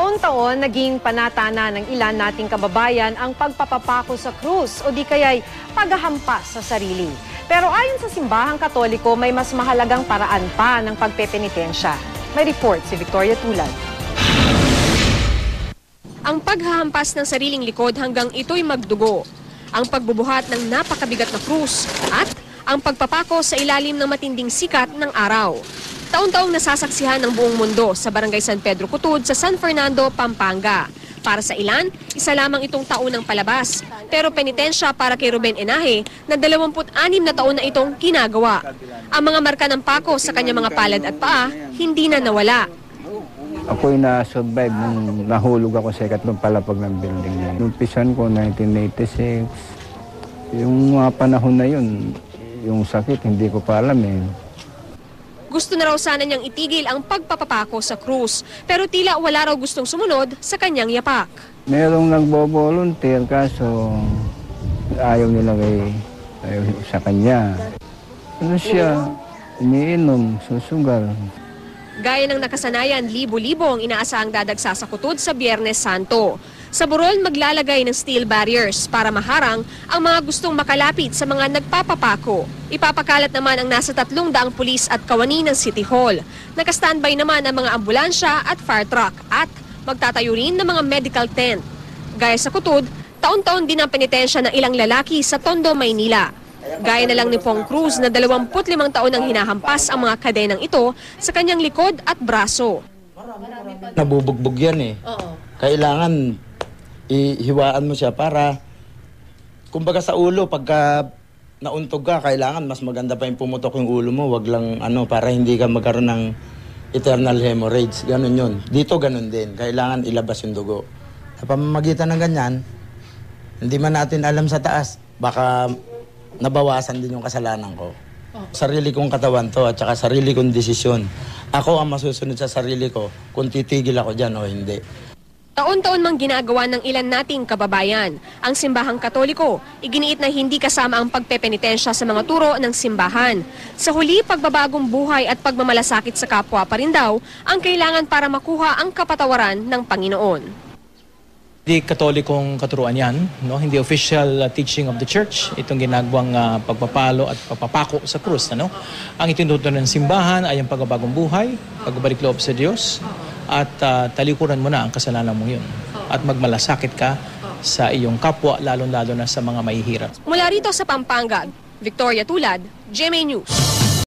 Taon-taon, naging panatana ng ilan nating kababayan ang pagpapapako sa krus o di kaya'y paghahampas sa sarili. Pero ayon sa simbahang Katoliko, may mas mahalagang paraan pa ng pagpepenitensya. May report si Victoria Tulad. Ang paghahampas ng sariling likod hanggang ito'y magdugo, ang pagbubuhat ng napakabigat na krus at ang pagpapako sa ilalim ng matinding sikat ng araw. Taon-taong nasasaksihan ng buong mundo sa Barangay San Pedro Kutud sa San Fernando, Pampanga. Para sa ilan, isa lamang itong taon ng palabas. Pero penitensya para kay Ruben Enaje na 26 na taon na itong ginagawa. Ang mga marka ng pako sa kanyang mga palad at paa, hindi na nawala. Ako'y na-survive nung nahulog ako sa ikatlong palapag ng building. Numpisan ko 1986. Yung mga panahon na yun, yung sakit hindi ko pa alam eh. Gusto na raw sana niyang itigil ang pagpapapako sa krus, pero tila wala raw gustong sumunod sa kanyang yapak. Merong nagbo-volunteer kaso ayaw nila sa kanya. Ano siya, iniinom, susugal. Gaya ng nakasanayan, libo-libo ang inaasahang dadagsa sa Kutud sa Biyernes Santo. Sa burol, maglalagay ng steel barriers para maharang ang mga gustong makalapit sa mga nagpapapako. Ipapakalat naman ang nasa 300 pulis at kawani ng City Hall. Naka-standby naman ang mga ambulansya at fire truck at magtatayo rin ng mga medical tent. Gaya sa Kutud, taon-taon din ang penitensya ng ilang lalaki sa Tondo, Maynila. Gaya na lang ni Pong Cruz na 25 taon ang hinahampas ang mga kadenang ito sa kanyang likod at braso. Nabubugbog yan eh. Kailangan ihiwaan mo siya para, kumbaga sa ulo, pagka nauntog ka, kailangan mas maganda pa yung pumutok yung ulo mo, wag lang para hindi ka magkaroon ng eternal hemorrhage. Ganun yun. Dito ganun din. Kailangan ilabas yung dugo. Sa pamamagitan ng ganyan, hindi man natin alam sa taas, baka nabawasan din yung kasalanan ko. Sarili kong katawan to at saka sarili kong desisyon. Ako ang masusunod sa sarili ko kung titigil ako dyan o hindi. Taon-taon mang ginagawa ng ilan nating kababayan. Ang simbahang Katoliko, iginiit na hindi kasama ang pagpepenitensya sa mga turo ng simbahan. Sa huli, pagbabagong buhay at pagmamalasakit sa kapwa pa rin daw ang kailangan para makuha ang kapatawaran ng Panginoon. Hindi katolikong katuruan yan, no? Hindi official teaching of the church, itong ginagawang pagpapalo at pagpapako sa krus. Ano? Ang itinuturo ng simbahan ay ang pagbabagong buhay, pagbabalik loob sa Diyos, at talikuran mo na ang kasalanan mo yun. At magmalasakit ka sa iyong kapwa, lalong-lalo na sa mga mahihirap. Mula rito sa Pampanga, Victoria Tulad, GMA News.